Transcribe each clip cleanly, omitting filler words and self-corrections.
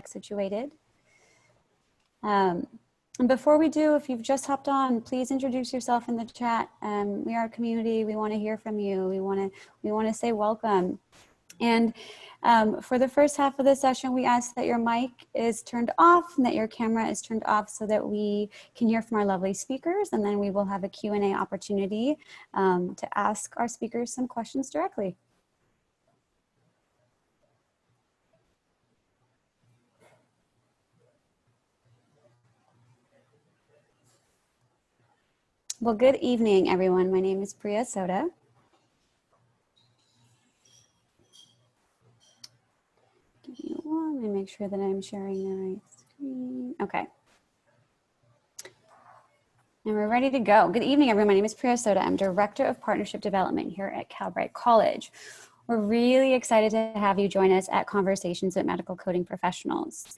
situated. And before we do, if you've just hopped on, please introduce yourself in the chat. We are a community. We want to hear from you. We want to say welcome. And for the first half of the session, we ask that your mic is turned off and that your camera is turned off so that we can hear from our lovely speakers. And then we will have a Q&A opportunity to ask our speakers some questions directly. Well, good evening, everyone. My name is Priya Soda. Give me one, let me make sure that I'm sharing the right screen. Okay. And we're ready to go. Good evening, everyone. My name is Priya Soda. I'm Director of Partnership Development here at Calbright College. We're really excited to have you join us at Conversations with Medical Coding Professionals.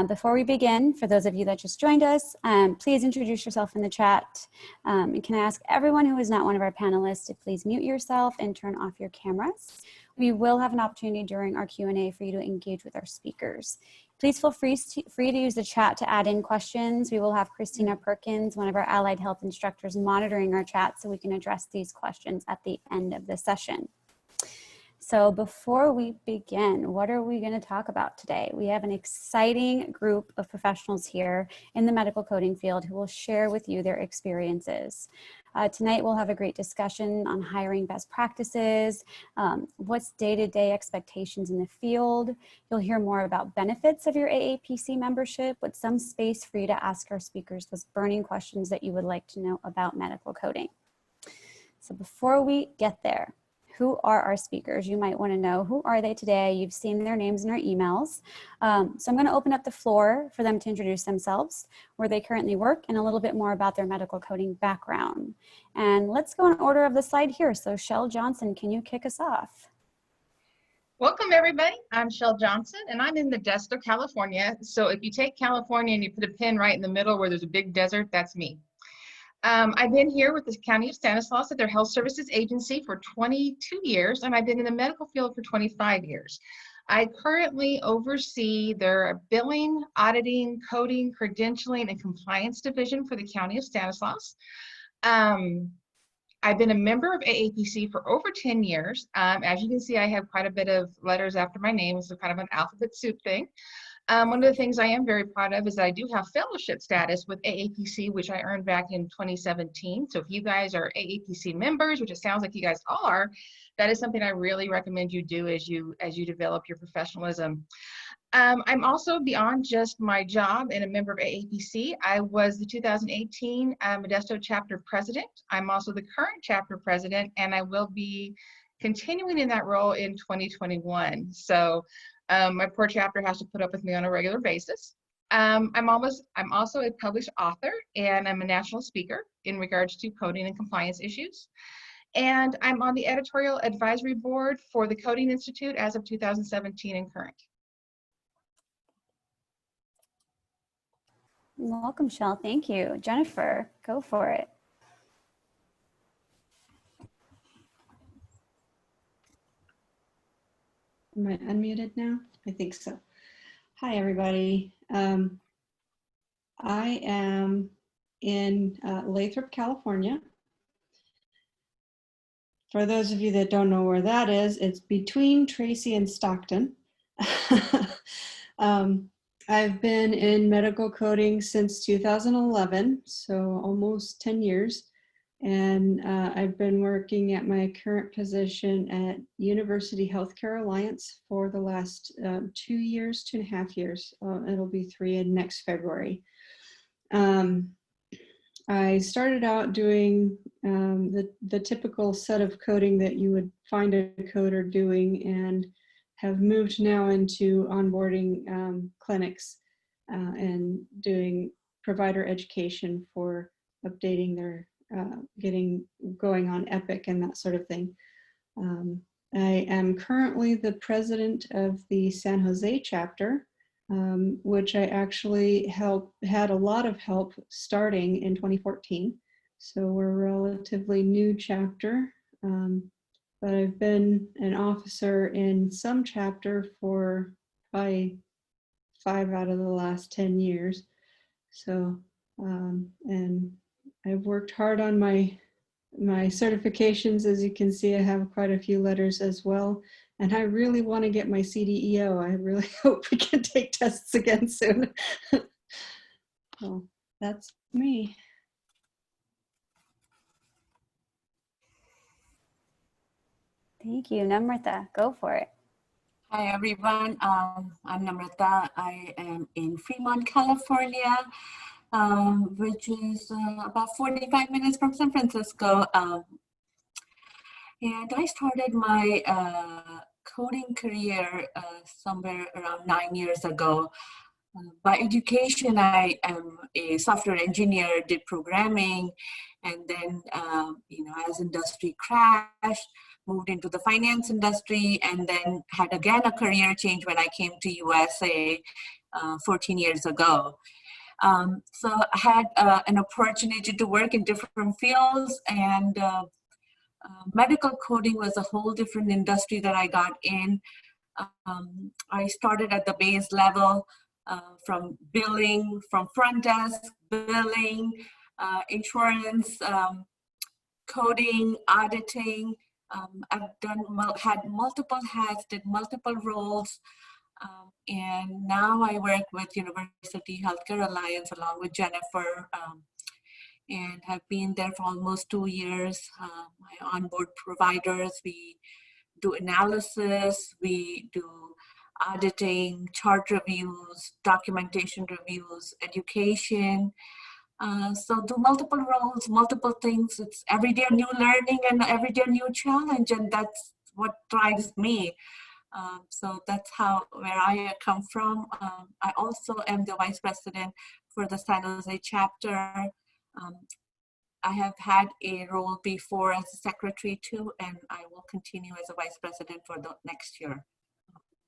Before we begin, for those of you that just joined us, please introduce yourself in the chat. And can I ask everyone who is not one of our panelists to please mute yourself and turn off your cameras. We will have an opportunity during our Q&A for you to engage with our speakers. Please feel free to use the chat to add in questions. We will have Christina Perkins, one of our allied health instructors, monitoring our chat so we can address these questions at the end of the session. So before we begin, what are we going to talk about today? We have an exciting group of professionals here in the medical coding field who will share with you their experiences. Tonight we'll have a great discussion on hiring best practices, what's day-to-day expectations in the field. You'll hear more about benefits of your AAPC membership with some space for you to ask our speakers those burning questions that you would like to know about medical coding. So before we get there, who are our speakers? You might want to know, who are they today? You've seen their names in our emails. So I'm going to open up the floor for them to introduce themselves, where they currently work, and a little bit more about their medical coding background. And let's go in order of the slide here. So Shell Johnson, can you kick us off? Welcome, everybody. I'm Shell Johnson, and I'm in Modesto, California. So if you take California and you put a pin right in the middle where there's a big desert, that's me. I've been here with the County of Stanislaus at their health services agency for 22 years, and I've been in the medical field for 25 years. I currently oversee their billing, auditing, coding, credentialing, and compliance division for the County of Stanislaus. I've been a member of AAPC for over 10 years. As you can see, I have quite a bit of letters after my name, so kind of an alphabet soup thing. One of the things I am very proud of is that I do have fellowship status with AAPC, which I earned back in 2017. So if you guys are AAPC members, which it sounds like you guys are, that is something I really recommend you do as you develop your professionalism. I'm also, beyond just my job and a member of AAPC, I was the 2018 Modesto chapter president. I'm also the current chapter president, and I will be continuing in that role in 2021. So my poor chapter has to put up with me on a regular basis. I'm also a published author, and I'm a national speaker in regards to coding and compliance issues. And I'm on the editorial advisory board for the Coding Institute as of 2017 and current. Welcome, Shell. Thank you. Jennifer, go for it. Am I unmuted now? I think so. Hi, everybody. I am in Lathrop, California. For those of you that don't know where that is, it's between Tracy and Stockton. I've been in medical coding since 2011, so almost 10 years. And I've been working at my current position at University Healthcare Alliance for the last 2 years, 2.5 years. It'll be 3 in next February. I started out doing the typical set of coding that you would find a coder doing, and have moved now into onboarding clinics and doing provider education for updating their getting going on Epic and that sort of thing. I am currently the president of the San Jose chapter, which I actually had a lot of help starting in 2014. So we're a relatively new chapter, but I've been an officer in some chapter for probably 5 out of the last 10 years. So, and I've worked hard on my certifications. As you can see, I have quite a few letters as well. And I really want to get my CDEO. I really hope we can take tests again soon. So that's me. Thank you. Namrata, go for it. Hi everyone, I'm Namrata. I am in Fremont, California, which is about 45 minutes from San Francisco. And I started my coding career somewhere around 9 years ago. By education, I am a software engineer, did programming, and then, as industry crashed, moved into the finance industry, and then had again a career change when I came to USA 14 years ago. So I had an opportunity to work in different fields, and medical coding was a whole different industry that I got in. I started at the base level, from billing, from front desk, billing, insurance, coding, auditing. I've had multiple hats, did multiple roles, and now I work with University Healthcare Alliance along with Jennifer, and have been there for almost 2 years. My onboard providers, we do analysis, we do auditing, chart reviews, documentation reviews, education. So do multiple roles, multiple things. It's every day new learning and every day new challenge, and that's what drives me. So that's where I come from. I also am the vice president for the San Jose chapter. I have had a role before as a secretary too, and I will continue as a vice president for the next year.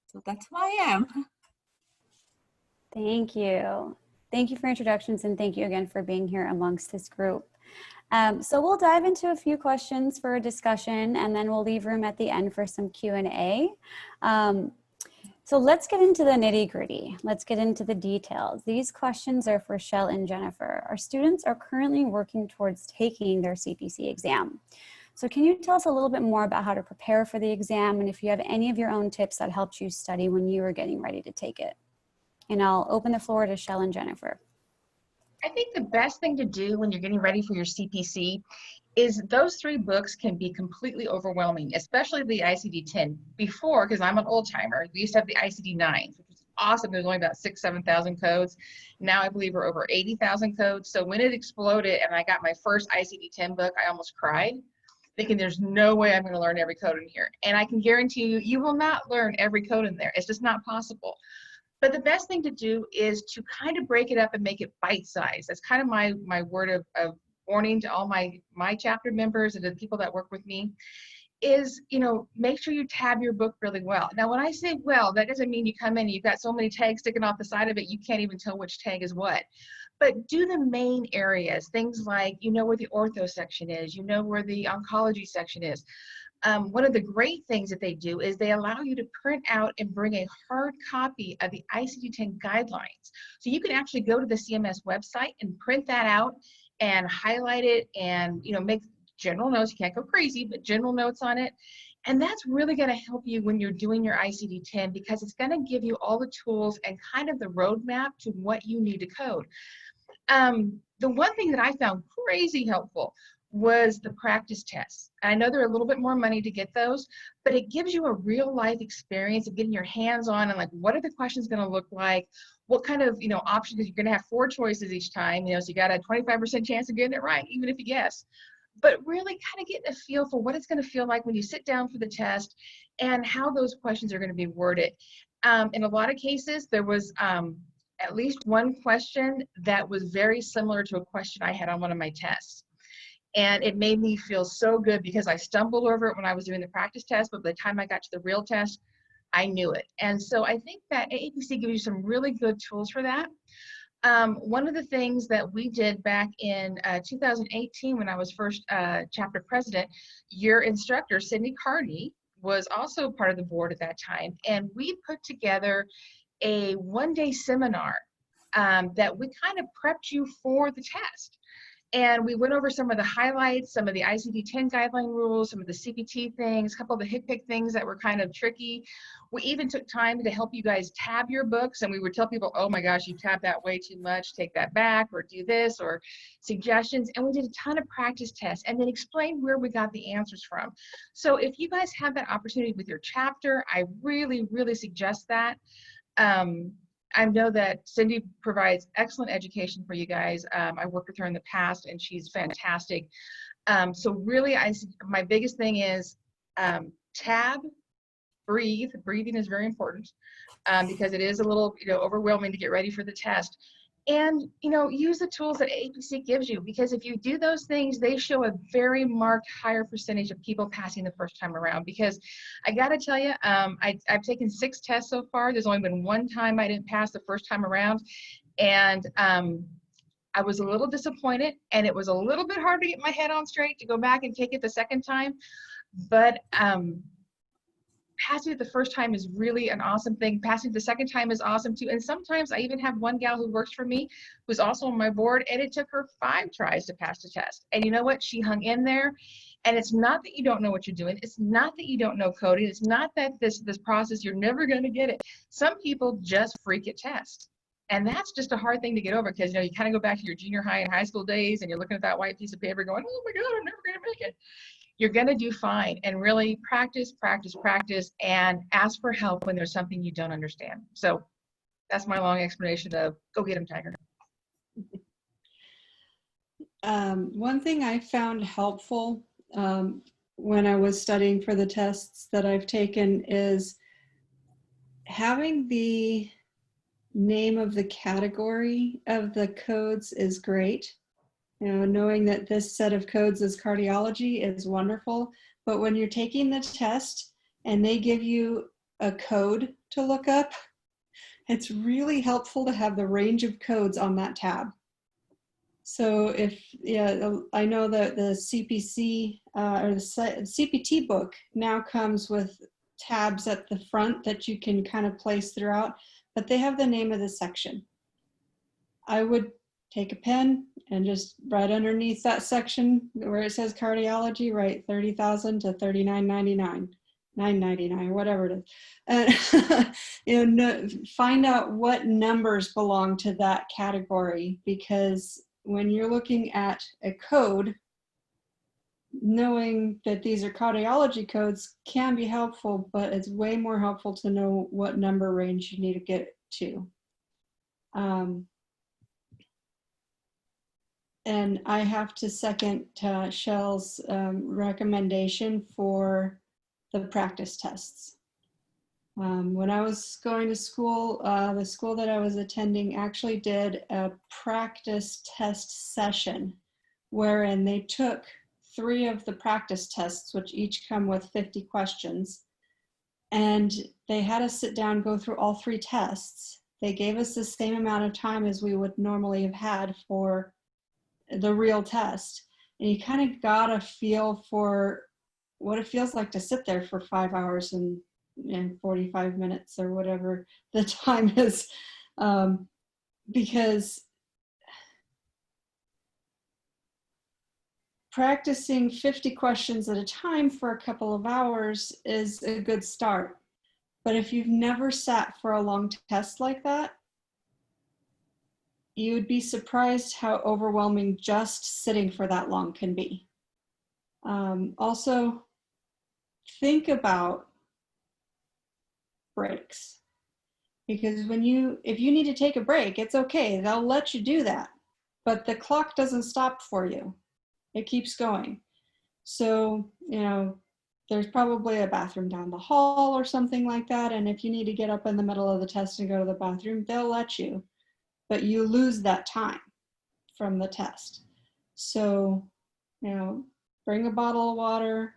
So that's who I am. Thank you. Thank you for introductions, and thank you again for being here amongst this group. So we'll dive into a few questions for a discussion, and then we'll leave room at the end for some Q&A. So let's get into the nitty-gritty. Let's get into the details. These questions are for Shell and Jennifer. Our students are currently working towards taking their CPC exam. So can you tell us a little bit more about how to prepare for the exam, and if you have any of your own tips that helped you study when you were getting ready to take it? And I'll open the floor to Shell and Jennifer. I think the best thing to do when you're getting ready for your CPC is those 3 books can be completely overwhelming, especially the ICD-10. Before, because I'm an old timer, we used to have the ICD-9, which was awesome. There's only about 7,000 codes. Now I believe we're over 80,000 codes. So when it exploded and I got my first ICD-10 book, I almost cried, thinking there's no way I'm going to learn every code in here. And I can guarantee you, you will not learn every code in there. It's just not possible. But the best thing to do is to kind of break it up and make it bite-sized. That's kind of my word of warning to all my chapter members and the people that work with me is, make sure you tab your book really well. Now, when I say well, that doesn't mean you come in and you've got so many tags sticking off the side of it, you can't even tell which tag is what. But do the main areas, things like, where the ortho section is, where the oncology section is. One of the great things that they do is they allow you to print out and bring a hard copy of the ICD-10 guidelines. So you can actually go to the CMS website and print that out and highlight it and make general notes. You can't go crazy, but general notes on it. And that's really going to help you when you're doing your ICD-10, because it's going to give you all the tools and kind of the roadmap to what you need to code. The one thing that I found crazy helpful was the practice tests. And I know they're a little bit more money to get those, but it gives you a real life experience of getting your hands on and like, what are the questions going to look like? What kind of, options, because you're going to have 4 choices each time, so you got a 25% chance of getting it right, even if you guess. But really kind of getting a feel for what it's going to feel like when you sit down for the test and how those questions are going to be worded. In a lot of cases, there was at least one question that was very similar to a question I had on one of my tests. And it made me feel so good because I stumbled over it when I was doing the practice test, but by the time I got to the real test, I knew it. And so I think that AAPC gives you some really good tools for that. One of the things that we did back in 2018 when I was first chapter president, your instructor, Sydney Carney, was also part of the board at that time. And we put together a one-day seminar that we kind of prepped you for the test. And we went over some of the highlights, some of the ICD-10 guideline rules, some of the CPT things, a couple of the HCPCS things that were kind of tricky. We even took time to help you guys tab your books, and we would tell people, oh my gosh, you tabbed that way too much, take that back, or do this, or suggestions. And we did a ton of practice tests and then explained where we got the answers from. So if you guys have that opportunity with your chapter, I really, really suggest that. I know that Cindy provides excellent education for you guys. I worked with her in the past and she's fantastic. So really, my biggest thing is tab, breathe. Breathing is very important because it is a little, overwhelming to get ready for the test. And, use the tools that AAPC gives you, because if you do those things, they show a very marked higher percentage of people passing the first time around. Because I got to tell you, I've taken 6 tests so far. There's only been one time I didn't pass the first time around. And I was a little disappointed, and it was a little bit hard to get my head on straight to go back and take it the second time. But passing it the first time is really an awesome thing. Passing it the second time is awesome too. And sometimes I even have one gal who works for me who's also on my board, and it took her 5 tries to pass the test. And you know what? She hung in there. And it's not that you don't know what you're doing. It's not that you don't know coding. It's not that this process, you're never going to get it. Some people just freak at tests. And that's just a hard thing to get over, because you kind of go back to your junior high and high school days, and you're looking at that white piece of paper going, oh my God, I'm never going to make it. You're going to do fine. And really practice, practice, practice, and ask for help when there's something you don't understand. So that's my long explanation of go get him, Tiger. One thing I found helpful when I was studying for the tests that I've taken is having the name of the category of the codes is great. Knowing that this set of codes is cardiology is wonderful, but when you're taking the test and they give you a code to look up, it's really helpful to have the range of codes on that tab. So I know that the CPC or the CPT book now comes with tabs at the front that you can kind of place throughout, but they have the name of the section. I would take a pen and just right underneath that section where it says cardiology, write 30,000 to 39.99, 9.99, whatever it is. And find out what numbers belong to that category, because when you're looking at a code, knowing that these are cardiology codes can be helpful, but it's way more helpful to know what number range you need to get to. And I have to second Shell's recommendation for the practice tests. When I was going to school, the school that I was attending actually did a practice test session wherein they took 3 of the practice tests, which each come with 50 questions, and they had us sit down, go through all 3 tests. They gave us the same amount of time as we would normally have had for the real test. And you kind of got a feel for what it feels like to sit there for 5 hours and 45 minutes or whatever the time is, because practicing 50 questions at a time for a couple of hours is a good start. But if you've never sat for a long test like that, you would be surprised how overwhelming just sitting for that long can be. Also, think about breaks. Because if you need to take a break, it's okay, they'll let you do that. But the clock doesn't stop for you. It keeps going. So, there's probably a bathroom down the hall or something like that. And if you need to get up in the middle of the test and go to the bathroom, they'll let you. But you lose that time from the test. So, bring a bottle of water,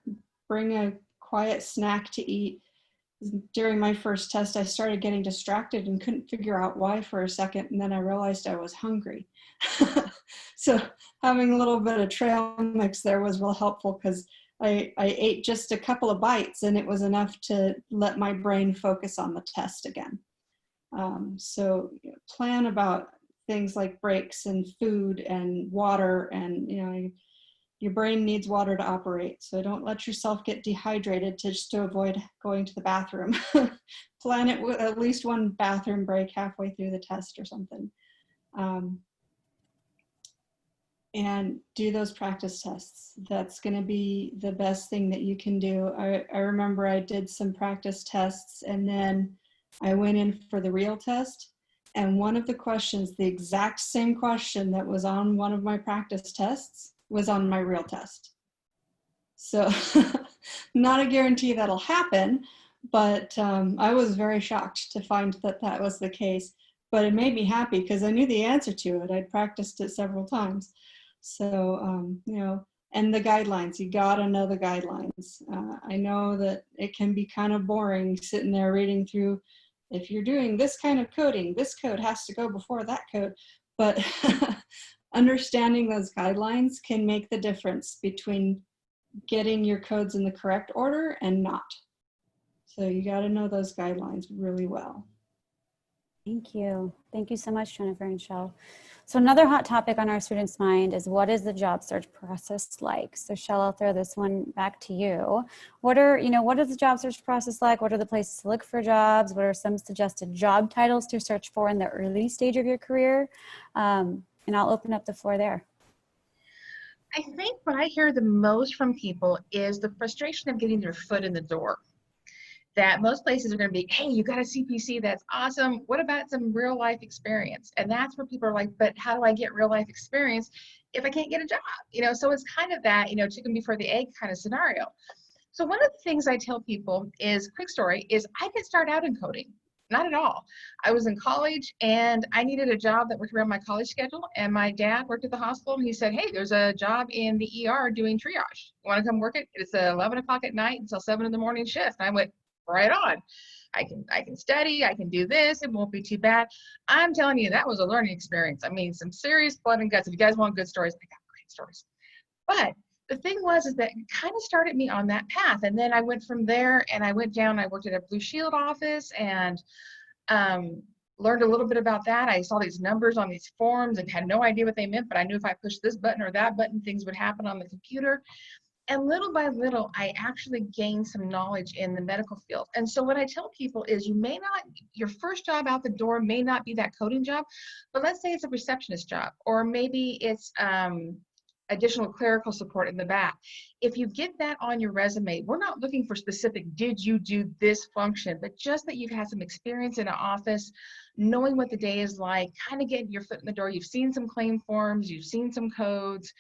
bring a quiet snack to eat. During my first test, I started getting distracted and couldn't figure out why for a second, and then I realized I was hungry. So having a little bit of trail mix there was real helpful, because I ate just a couple of bites and it was enough to let my brain focus on the test again. So plan about things like breaks and food and water, and your brain needs water to operate. So don't let yourself get dehydrated just to avoid going to the bathroom. Plan it with at least one bathroom break halfway through the test or something. And do those practice tests. That's going to be the best thing that you can do. I remember I did some practice tests, and then I went in for the real test. And one of the questions, the exact same question that was on one of my practice tests, was on my real test. So not a guarantee that'll happen, but I was very shocked to find that that was the case. But it made me happy because I knew the answer to it. I'd practiced it several times. So, and the guidelines, you gotta know the guidelines. I know that it can be kind of boring sitting there reading through, if you're doing this kind of coding, this code has to go before that code. But understanding those guidelines can make the difference between getting your codes in the correct order and not. So you gotta know those guidelines really well. Thank you. Thank you so much, Jennifer and Shell. So another hot topic on our students' mind is, what is the job search process like? So Shell, I'll throw this one back to you. What is the job search process like? What are the places to look for jobs? What are some suggested job titles to search for in the early stage of your career? And I'll open up the floor there. I think what I hear the most from people is the frustration of getting their foot in the door. That most places are going to be, hey, you got a CPC, that's awesome. What about some real life experience? And that's where people are like, but how do I get real life experience if I can't get a job? So it's kind of that, chicken before the egg kind of scenario. So one of the things I tell people is, quick story, is I didn't start out in coding. Not at all. I was in college and I needed a job that worked around my college schedule. And my dad worked at the hospital and he said, hey, there's a job in the ER doing triage. You want to come work it? It's 11 o'clock at night until 7 in the morning shift. And I went, right on. I can study, I can do this, it won't be too bad. I'm telling you, that was a learning experience. I mean, some serious blood and guts. If you guys want good stories, I got great stories. But the thing is that it kind of started me on that path. And then I went from there and I went down, I worked at a Blue Shield office and learned a little bit about that. I saw these numbers on these forms and had no idea what they meant, but I knew if I pushed this button or that button, things would happen on the computer. And little by little, I actually gained some knowledge in the medical field. And so what I tell people is, your first job out the door may not be that coding job, but let's say it's a receptionist job, or maybe it's additional clerical support in the back. If you get that on your resume, we're not looking for specific, did you do this function, but just that you've had some experience in an office, knowing what the day is like, kind of getting your foot in the door. You've seen some claim forms, you've seen some codes.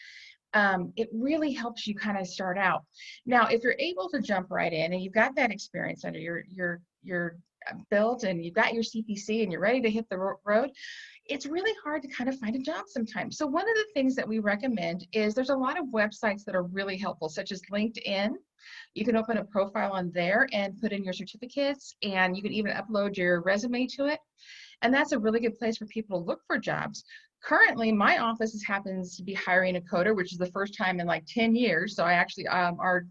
It really helps you kind of start out. Now, if you're able to jump right in and you've got that experience under your belt and you've got your CPC and you're ready to hit the road, it's really hard to kind of find a job sometimes. So one of the things that we recommend is, there's a lot of websites that are really helpful, such as LinkedIn. You can open a profile on there and put in your certificates, and you can even upload your resume to it. And that's a really good place for people to look for jobs. Currently, my office happens to be hiring a coder, which is the first time in like 10 years. So I actually, our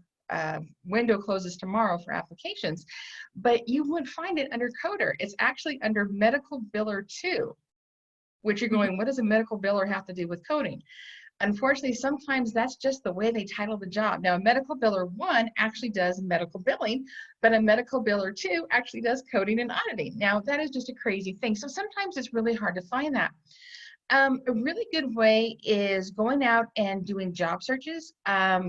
window closes tomorrow for applications, but you would find it under coder. It's actually under medical biller 2, which you're going, what does a medical biller have to do with coding? Unfortunately, sometimes that's just the way they title the job. Now, a medical biller 1 actually does medical billing, but a medical biller 2 actually does coding and auditing. Now, that is just a crazy thing. So sometimes it's really hard to find that. A really good way is going out and doing job searches.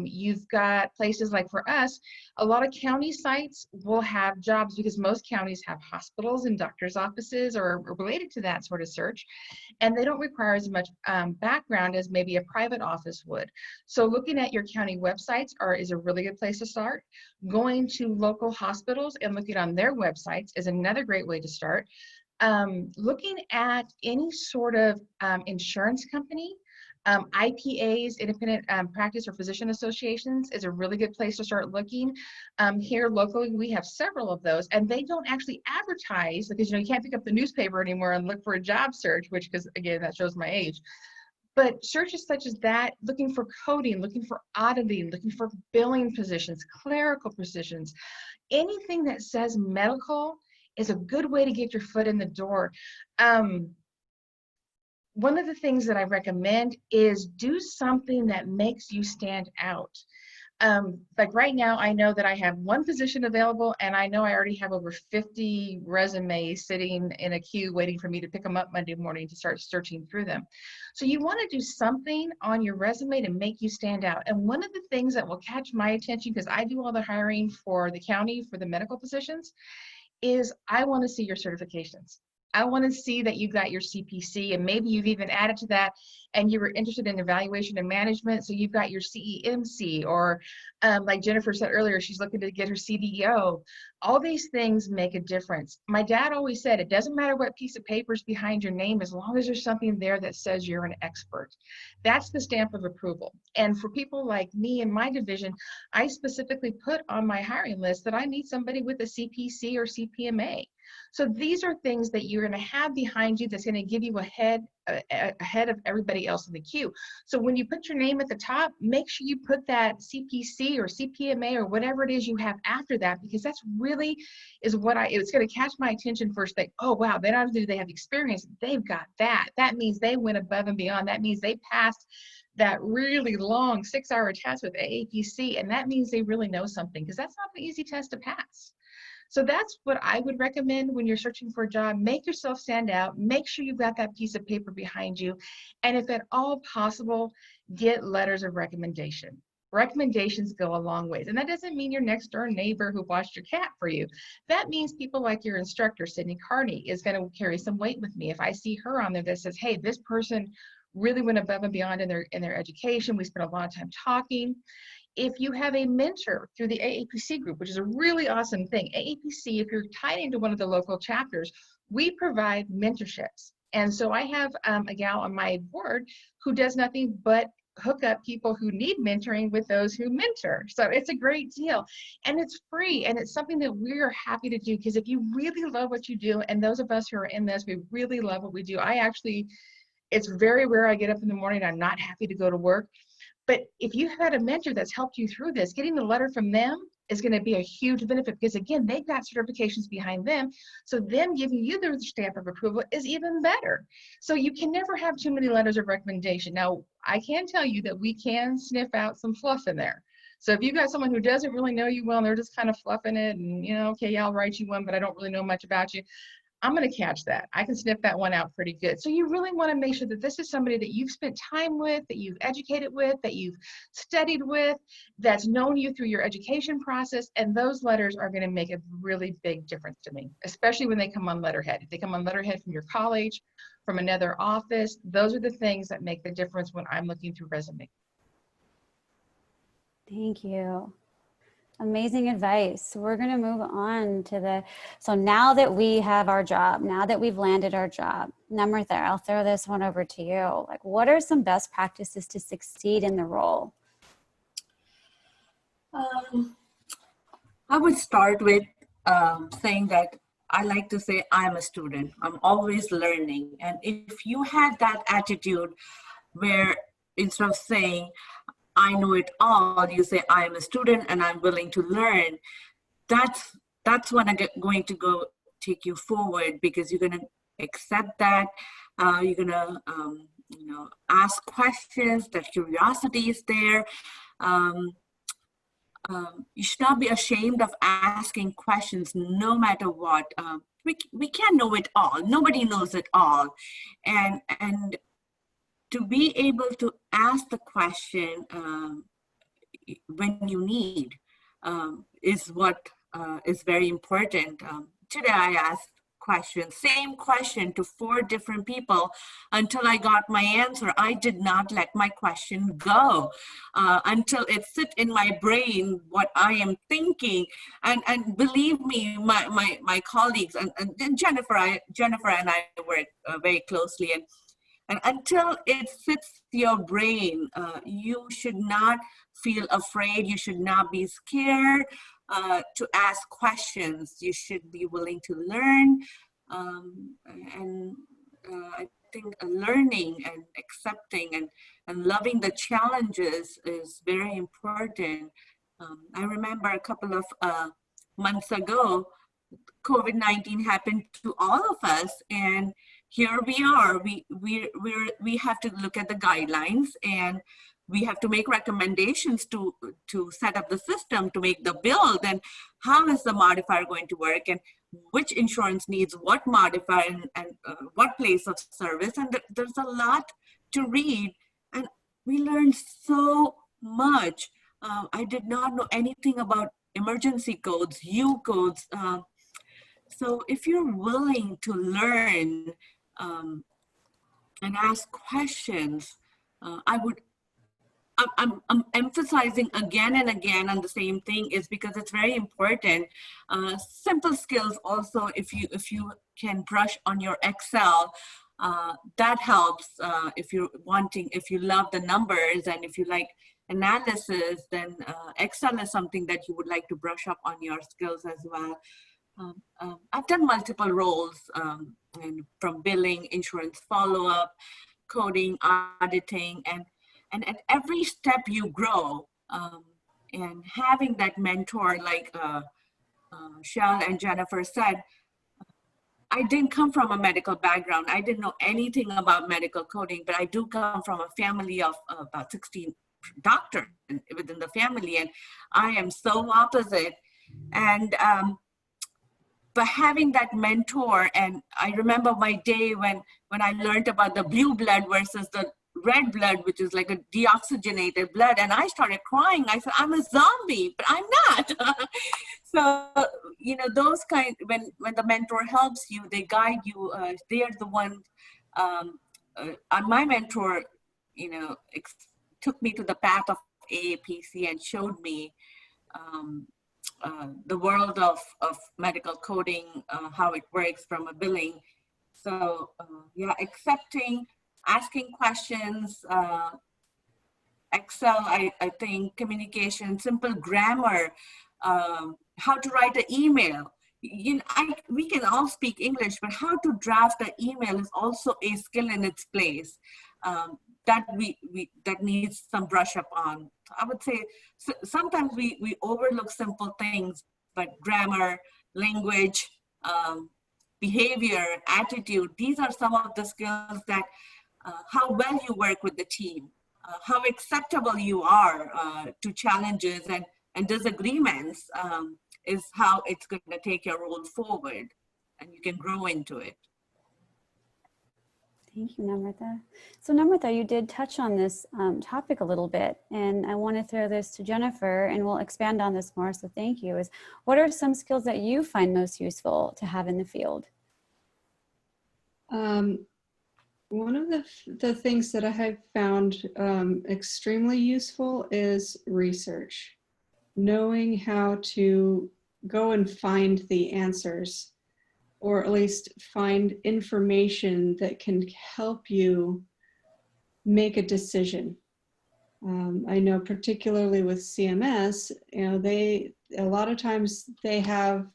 You've got places like, for us, a lot of county sites will have jobs because most counties have hospitals and doctors' offices or related to that sort of search, and they don't require as much background as maybe a private office would. So looking at your county websites is a really good place to start. Going to local hospitals and looking on their websites is another great way to start. Looking at any sort of insurance company, IPAs, independent practice or physician associations, is a really good place to start looking. Here locally, we have several of those, and they don't actually advertise because you can't pick up the newspaper anymore and look for a job search, which, because again, that shows my age. But searches such as that, looking for coding, looking for auditing, looking for billing positions, clerical positions, anything that says medical is a good way to get your foot in the door. One of the things that I recommend is do something that makes you stand out. Like right now, I know that I have one position available, and I know I already have over 50 resumes sitting in a queue waiting for me to pick them up Monday morning to start searching through them. So you want to do something on your resume to make you stand out. And one of the things that will catch my attention, because I do all the hiring for the county for the medical positions, is I want to see your certifications. I want to see that you got your CPC, and maybe you've even added to that and you were interested in evaluation and management. So you've got your CEMC, or like Jennifer said earlier, she's looking to get her CDO. All these things make a difference. My dad always said, it doesn't matter what piece of paper is behind your name, as long as there's something there that says you're an expert. That's the stamp of approval. And for people like me in my division, I specifically put on my hiring list that I need somebody with a CPC or CPMA. So these are things that you're going to have behind you that's going to give you ahead of everybody else in the queue. So when you put your name at the top, make sure you put that CPC or CPMA or whatever it is you have after that, because that's really is what it's going to catch my attention first. Like, oh wow, they not only do they have experience, they've got that. That means they went above and beyond. That means they passed that really long 6-hour test with AAPC, and that means they really know something, because that's not an easy test to pass. So that's what I would recommend when you're searching for a job. Make yourself stand out. Make sure you've got that piece of paper behind you. And if at all possible, get letters of recommendation. Recommendations go a long ways. And that doesn't mean your next door neighbor who washed your cat for you. That means people like your instructor, Sydney Carney, is going to carry some weight with me. If I see her on there that says, hey, this person really went above and beyond in their education. We spent a lot of time talking. If you have a mentor through the AAPC group, which is a really awesome thing, AAPC, if you're tied into one of the local chapters, we provide mentorships. And so I have a gal on my board who does nothing but hook up people who need mentoring with those who mentor. So it's a great deal, and it's free, and it's something that we're happy to do, because if you really love what you do, and those of us who are in this, we really love what we do. It's very rare I get up in the morning and I'm not happy to go to work. But if you had a mentor that's helped you through this, getting the letter from them is going to be a huge benefit, because again, they've got certifications behind them. So them giving you the stamp of approval is even better. So you can never have too many letters of recommendation. Now, I can tell you that we can sniff out some fluff in there. So if you've got someone who doesn't really know you well, and they're just kind of fluffing it and, okay, yeah, I'll write you one, but I don't really know much about you, I'm going to catch that. I can sniff that one out pretty good. So you really want to make sure that this is somebody that you've spent time with, that you've educated with, that you've studied with, that's known you through your education process. And those letters are going to make a really big difference to me, especially when they come on letterhead. If they come on letterhead from your college, from another office, those are the things that make the difference when I'm looking through resume. Thank you. Amazing advice. So we're going to move on to so now that we have our job, now that we've landed our job, Namrata, I'll throw this one over to you. Like, what are some best practices to succeed in the role? I would start with saying that I like to say I'm a student. I'm always learning. And if you had that attitude where instead of saying, I know it all, you say, I am a student and I'm willing to learn, that's when I'm going to go take you forward, because you're going to accept that. You're going to, ask questions, that curiosity is there. You should not be ashamed of asking questions no matter what. We can't know it all. Nobody knows it all. And to be able to ask the question when you need is what is very important. Today I asked same question to 4 different people until I got my answer. I did not let my question go until it sit in my brain what I am thinking. And believe me, my colleagues and Jennifer and I work very closely, and until it fits your brain, you should not feel afraid. You should not be scared to ask questions. You should be willing to learn. I think learning and accepting and loving the challenges is very important. I remember a couple of months ago, COVID-19 happened to all of us, and here we are. We have to look at the guidelines, and we have to make recommendations to set up the system, to make the build, and how is the modifier going to work, and which insurance needs what modifier, and what place of service. And there's a lot to read, and we learned so much. I did not know anything about emergency codes, U codes. So if you're willing to learn and ask questions, I'm emphasizing again and again on the same thing, is because it's very important. Simple skills also, if you can brush on your Excel, that helps. If you love the numbers and if you like analysis, then Excel is something that you would like to brush up on your skills as well. I've done multiple roles, and from billing, insurance follow-up, coding, auditing, and at every step you grow, and having that mentor, like Shell and Jennifer said, I didn't come from a medical background. I didn't know anything about medical coding, but I do come from a family of about 16 doctors within the family, and I am so opposite. And but having that mentor, and I remember my day when I learned about the blue blood versus the red blood, which is like a deoxygenated blood, and I started crying. I said, I'm a zombie, but I'm not. So, you know, those kind, when the mentor helps you, they guide you, they are the one, my mentor, you know, took me to the path of AAPC and showed me the world of medical coding, how it works from a billing. So yeah, accepting, asking questions, Excel, I think, communication, simple grammar, how to write an email. You know, we can all speak English, but how to draft an email is also a skill in its place. That needs some brush up on. I would say sometimes we overlook simple things, but grammar, language, behavior, attitude, these are some of the skills that how well you work with the team, how acceptable you are to challenges and disagreements is how it's going to take your role forward, and you can grow into it. Thank you, Namrata. So Namrata, you did touch on this topic a little bit, and I want to throw this to Jennifer, and we'll expand on this more, so thank you. What are some skills that you find most useful to have in the field? One of the things that I have found extremely useful is research. Knowing how to go and find the answers, or at least find information that can help you make a decision. I know particularly with CMS, you know, a lot of times they have,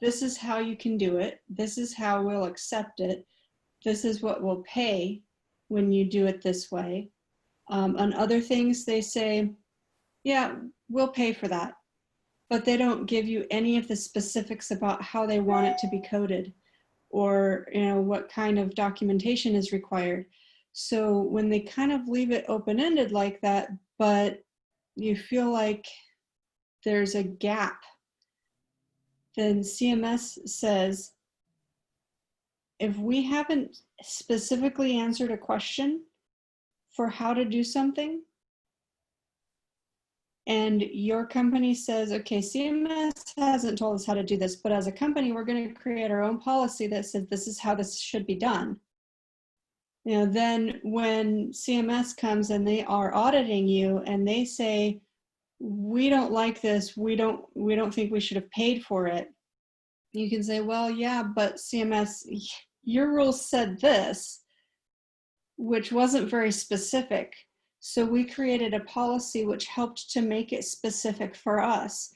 this is how you can do it, this is how we'll accept it, this is what we'll pay when you do it this way. On other things they say, yeah, we'll pay for that. But they don't give you any of the specifics about how they want it to be coded, or, you know, what kind of documentation is required. So when they kind of leave it open-ended like that, but you feel like there's a gap, then CMS says, if we haven't specifically answered a question for how to do something, and your company says, okay, CMS hasn't told us how to do this, but as a company, we're going to create our own policy that says this is how this should be done. You know, then when CMS comes and they are auditing you and they say, we don't like this, we don't think we should have paid for it, you can say, well, yeah, but CMS, your rules said this, which wasn't very specific. So we created a policy which helped to make it specific for us.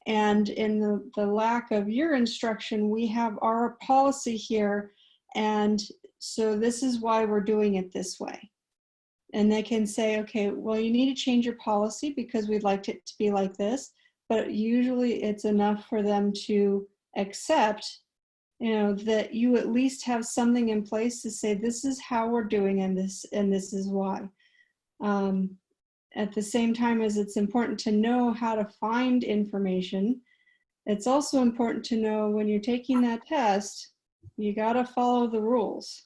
And in the lack of your instruction, we have our policy here. And so this is why we're doing it this way. And they can say, okay, well, you need to change your policy because we'd like it to be like this. But usually it's enough for them to except, that you at least have something in place to say, this is how we're doing and this is why. At the same time as it's important to know how to find information, it's also important to know when you're taking that test, you got to follow the rules,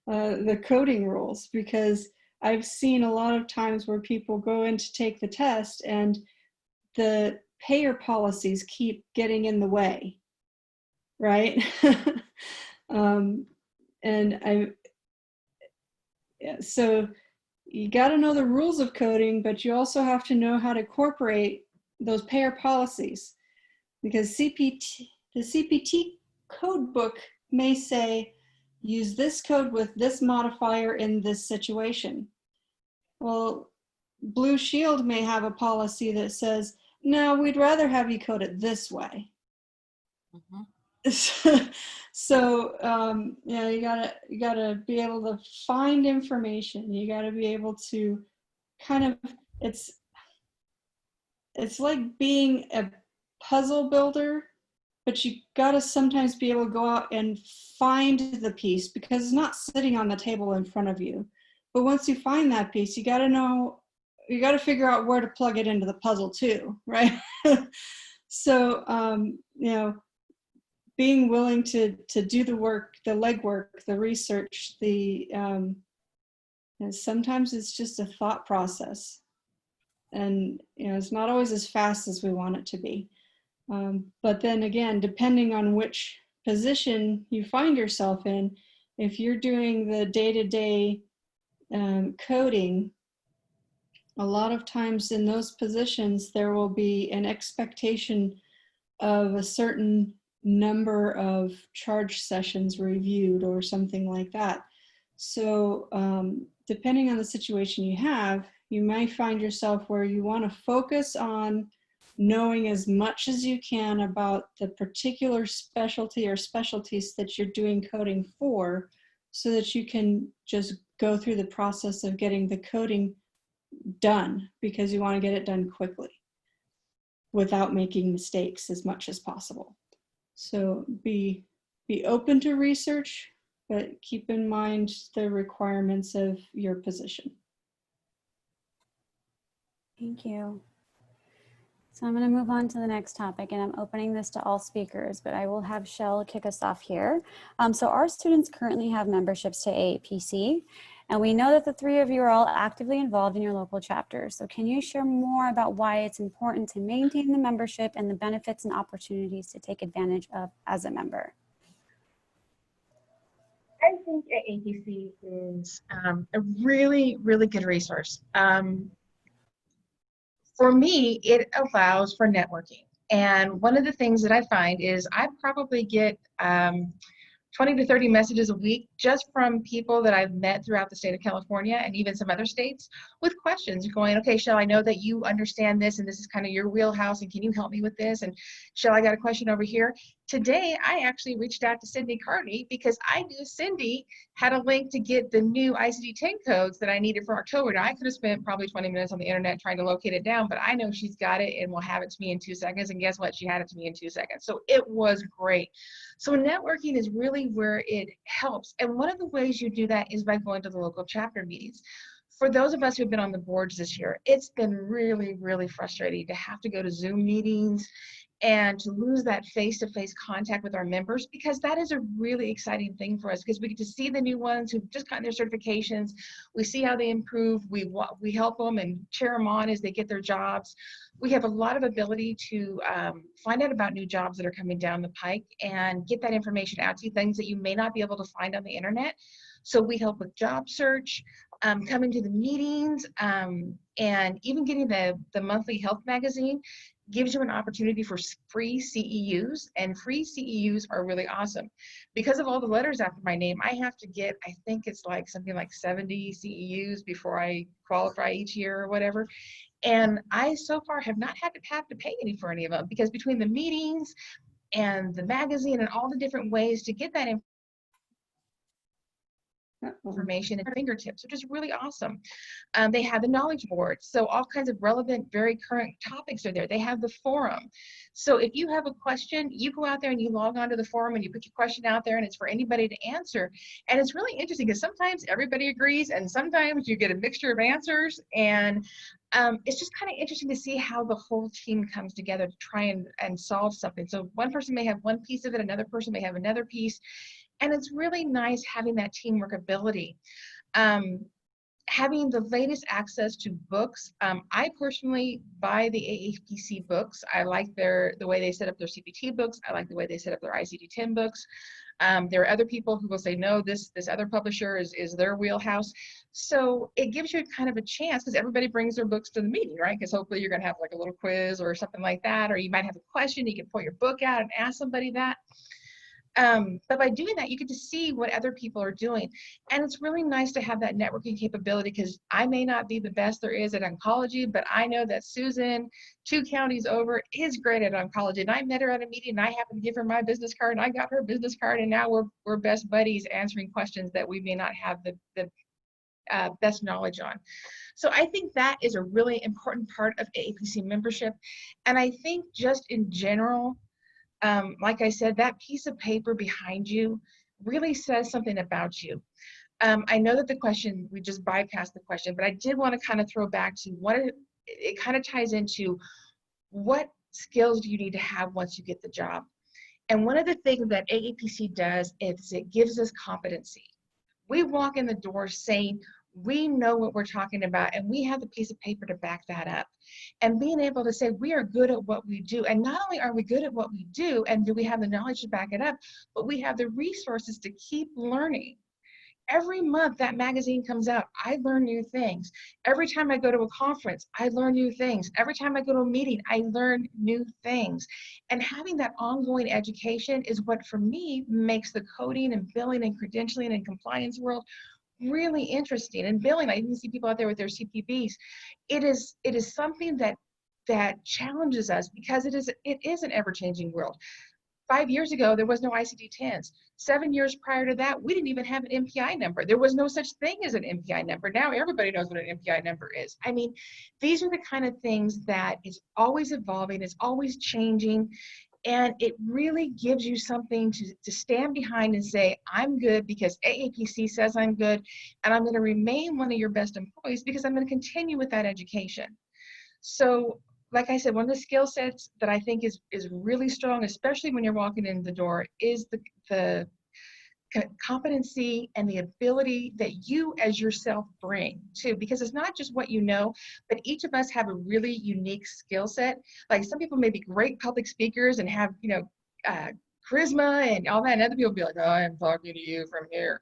the coding rules, because I've seen a lot of times where people go in to take the test and the payer policies keep getting in the way, right? So you got to know the rules of coding, but you also have to know how to incorporate those payer policies, because the CPT code book may say, use this code with this modifier in this situation. Well, Blue Shield may have a policy that says, no, we'd rather have you code it this way. Mm-hmm. So you gotta be able to find information. You gotta be able to kind of, it's like being a puzzle builder, but you gotta sometimes be able to go out and find the piece, because it's not sitting on the table in front of you. But once you find that piece, you gotta figure out where to plug it into the puzzle too, right? So, being willing to do the work, the legwork, the research, sometimes it's just a thought process. And, it's not always as fast as we want it to be. But then again, depending on which position you find yourself in, if you're doing the day-to-day coding, a lot of times in those positions, there will be an expectation of a certain number of charge sessions reviewed or something like that. So depending on the situation you have, you might find yourself where you want to focus on knowing as much as you can about the particular specialty or specialties that you're doing coding for, so that you can just go through the process of getting the coding done, because you want to get it done quickly without making mistakes as much as possible. So be open to research, but keep in mind the requirements of your position. Thank you. So I'm going to move on to the next topic, and I'm opening this to all speakers, but I will have Shell kick us off here. So our students currently have memberships to AAPC, and we know that the three of you are all actively involved in your local chapters. So can you share more about why it's important to maintain the membership and the benefits and opportunities to take advantage of as a member? I think AAPC is a really, really good resource. For me, it allows for networking. And one of the things that I find is I probably get 20 to 30 messages a week just from people that I've met throughout the state of California and even some other states with questions going, okay, Shell, I know that you understand this and this is kind of your wheelhouse, and can you help me with this? And Shell, I got a question over here. Today, I actually reached out to Cindy Carney because I knew Cindy had a link to get the new ICD-10 codes that I needed for October. Now, I could have spent probably 20 minutes on the internet trying to locate it down, but I know she's got it and will have it to me in 2 seconds. And guess what? She had it to me in 2 seconds. So it was great. So networking is really where it helps. And one of the ways you do that is by going to the local chapter meetings. For those of us who've been on the boards this year, it's been really, really frustrating to have to go to Zoom meetings and to lose that face-to-face contact with our members, because that is a really exciting thing for us, because we get to see the new ones who've just gotten their certifications. We see how they improve. We help them and cheer them on as they get their jobs. We have a lot of ability to find out about new jobs that are coming down the pike and get that information out to you, things that you may not be able to find on the internet. So we help with job search, coming to the meetings, and even getting the monthly health magazine gives you an opportunity for free CEUs, and free CEUs are really awesome. Because of all the letters after my name, I have to get, I think it's like something like 70 CEUs before I qualify each year or whatever. And I so far have not had to pay any for any of them, because between the meetings and the magazine and all the different ways to get that information. information at fingertips, which is really awesome. They have the knowledge board, so all kinds of relevant, very current topics are there. They have the forum. So if you have a question, you go out there and you log onto the forum and you put your question out there, and it's for anybody to answer. And it's really interesting because sometimes everybody agrees and sometimes you get a mixture of answers, and it's just kind of interesting to see how the whole team comes together to try and solve something. So one person may have one piece of it, another person may have another piece, and it's really nice having that teamwork ability. Having the latest access to books. I personally buy the AAPC books. I like the way they set up their CPT books. I like the way they set up their ICD-10 books. There are other people who will say, no, this other publisher is their wheelhouse. So it gives you kind of a chance, because everybody brings their books to the meeting, right? Because hopefully you're going to have like a little quiz or something like that, or you might have a question. You can pull your book out and ask somebody that. But by doing that, you get to see what other people are doing. And it's really nice to have that networking capability, because I may not be the best there is at oncology, but I know that Susan, 2 counties over, is great at oncology. And I met her at a meeting and I happened to give her my business card and I got her business card, and now we're best buddies answering questions that we may not have the best knowledge on. So I think that is a really important part of AAPC membership. And I think just in general, like I said, that piece of paper behind you really says something about you. I know that the question, we just bypassed the question, but I did want to kind of throw back to it kind of ties into what skills do you need to have once you get the job. And one of the things that AAPC does is it gives us competency. We walk in the door saying, we know what we're talking about, and we have the piece of paper to back that up. And being able to say we are good at what we do, and not only are we good at what we do and do we have the knowledge to back it up, but we have the resources to keep learning. Every month that magazine comes out, I learn new things. Every time I go to a conference, I learn new things. Every time I go to a meeting, I learn new things. And having that ongoing education is what, for me, makes the coding and billing and credentialing and compliance world really interesting. And billing, I even see people out there with their CPBs. It is something that challenges us, because it is an ever-changing world. 5 years ago, there was no ICD-10s. 7 years prior to that, we didn't even have an MPI number. There was no such thing as an MPI number. Now everybody knows what an MPI number is. I mean, these are the kind of things that is always evolving, it's always changing. And it really gives you something to stand behind and say, I'm good because AAPC says I'm good, and I'm going to remain one of your best employees because I'm going to continue with that education. So, like I said, one of the skill sets that I think is really strong, especially when you're walking in the door, is the competency and the ability that you as yourself bring too, because it's not just what you know, but each of us have a really unique skill set. Like some people may be great public speakers and have, charisma and all that, and other people be like, oh, I'm talking to you from here.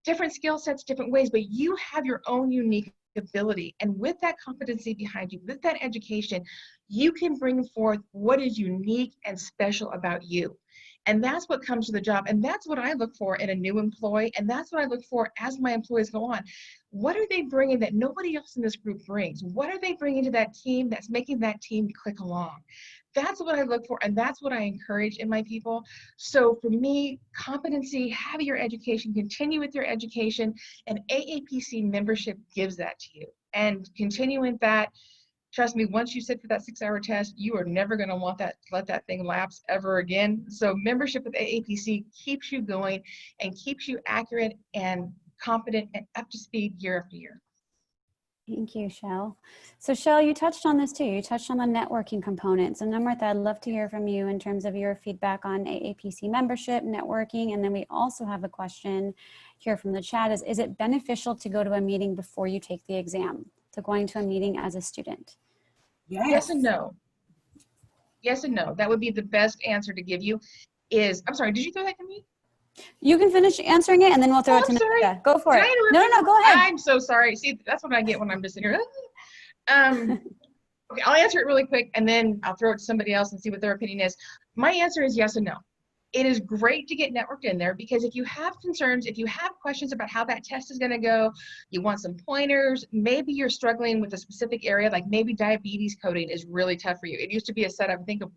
Different skill sets, different ways, but you have your own unique ability. And with that competency behind you, with that education, you can bring forth what is unique and special about you. And that's what comes to the job. And that's what I look for in a new employee. And that's what I look for as my employees go on. What are they bringing that nobody else in this group brings? What are they bringing to that team that's making that team click along? That's what I look for. And that's what I encourage in my people. So for me, competency, have your education, continue with your education, and AAPC membership gives that to you. And continuing that, trust me, once you sit for that 6-hour test, you are never going to want let that thing lapse ever again. So membership with AAPC keeps you going and keeps you accurate and competent and up to speed year after year. Thank you, Shell. So Shell, you touched on this too. You touched on the networking components. And Namratha, I'd love to hear from you in terms of your feedback on AAPC membership, networking. And then we also have a question here from the chat is it beneficial to go to a meeting before you take the exam? So going to a meeting as a student? Yes and no. Yes and no. That would be the best answer to give you is, I'm sorry, did you throw that to me? You can finish answering it and then we'll throw it to Namratha. Go for it. No, go ahead. I'm so sorry. See, that's what I get when I'm just sitting here. Okay, I'll answer it really quick and then I'll throw it to somebody else and see what their opinion is. My answer is yes and no. It is great to get networked in there because if you have concerns, if you have questions about how that test is going to go, you want some pointers, maybe you're struggling with a specific area, like maybe diabetes coding is really tough for you. It used to be a set of, I think of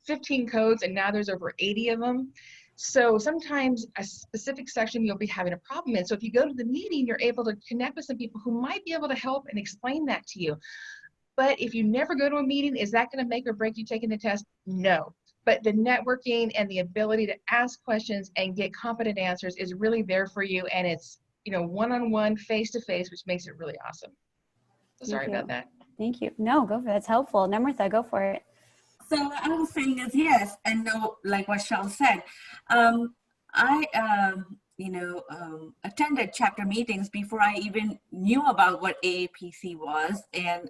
15 codes, and now there's over 80 of them. So sometimes a specific section you'll be having a problem in. So if you go to the meeting, you're able to connect with some people who might be able to help and explain that to you. But if you never go to a meeting, is that going to make or break you taking the test? No. But the networking and the ability to ask questions and get competent answers is really there for you. And it's, you know, one-on-one, face-to-face, which makes it really awesome. So sorry about that. Thank you. No, go for it. That's helpful. Namratha, go for it. So I was saying is yes, and no, like what Shel said, I attended chapter meetings before I even knew about what AAPC was, and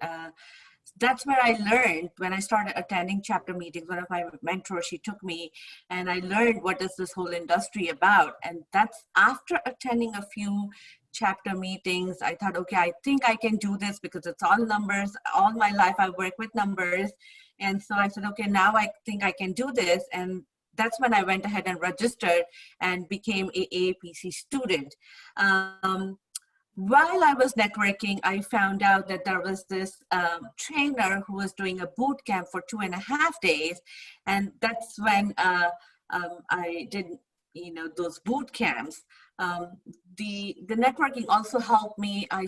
that's where I learned when I started attending chapter meetings. One of my mentors, she took me, and I learned what is this whole industry about. And that's after attending a few chapter meetings, I thought, okay, I think I can do this because it's all numbers. All my life I work with numbers. And so I said, okay, now I think I can do this. And that's when I went ahead and registered and became a AAPC student. While I was networking, I found out that there was this trainer who was doing a boot camp for 2.5 days. And that's when I did, those boot camps. The networking also helped me. I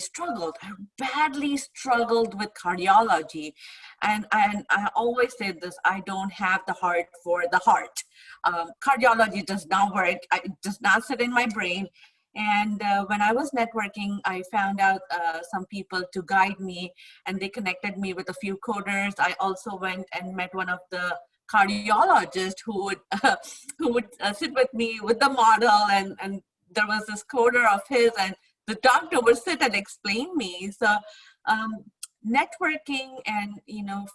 badly struggled with cardiology. And I always say this, I don't have the heart for the heart. Cardiology does not work. It does not sit in my brain. And when I was networking, I found out some people to guide me, and they connected me with a few coders. I also went and met one of the cardiologists who would sit with me with the model, and there was this coder of his, and the doctor would sit and explain me. So networking and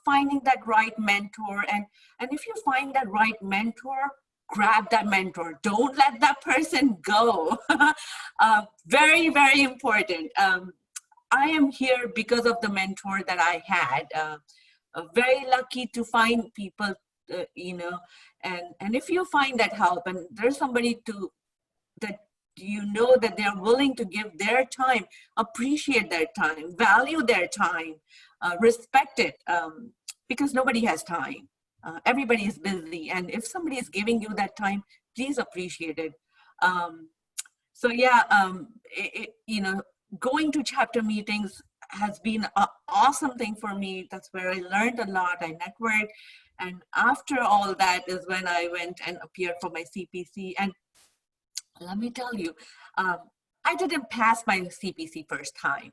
finding that right mentor, and if you find that right mentor, grab that mentor. Don't let that person go. Very, very important. I am here because of the mentor that I had. Very lucky to find people, and if you find that help, and there's somebody that that they're willing to give their time, appreciate their time, value their time, respect it, because nobody has time. Everybody is busy, and if somebody is giving you that time, please appreciate it. So yeah, going to chapter meetings has been an awesome thing for me. That's where I learned a lot. I networked, and after all that is when I went and appeared for my CPC. And let me tell you, I didn't pass my CPC first time.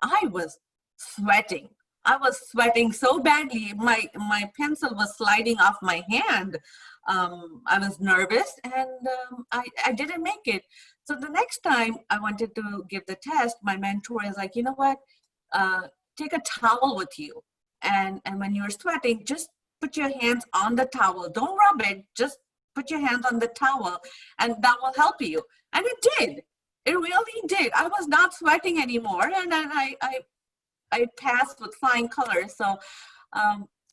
I was sweating. I was sweating so badly, my pencil was sliding off my hand. I was nervous, and I didn't make it. So the next time I wanted to give the test, my mentor is like, you know what, take a towel with you. And when you're sweating, just put your hands on the towel. Don't rub it, just put your hands on the towel, and that will help you. And it did. It really did. I was not sweating anymore, and I passed with flying colors. So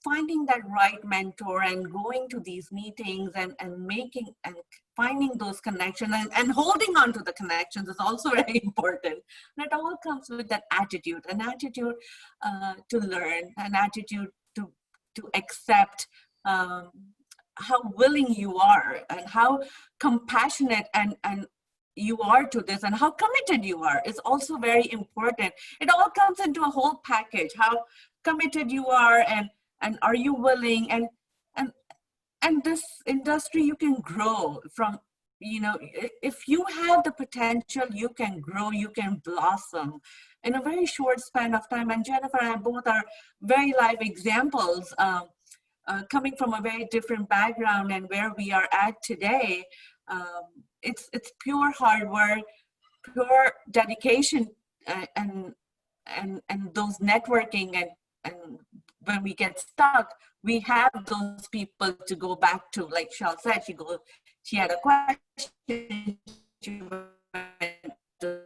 finding that right mentor and going to these meetings and making and finding those connections and holding on to the connections is also very important. And it all comes with that attitude, an attitude to learn, an attitude to accept how willing you are and how compassionate and you are to this, and how committed you are is also very important. It all comes into a whole package, how committed you are, and are you willing, and this industry, you can grow from, if you have the potential, you can grow, you can blossom in a very short span of time. And Jennifer and I both are very live examples, coming from a very different background, and where we are at today. It's pure hard work, pure dedication, and those networking, and when we get stuck, we have those people to go back to. Like Shel said, she had a question, she went to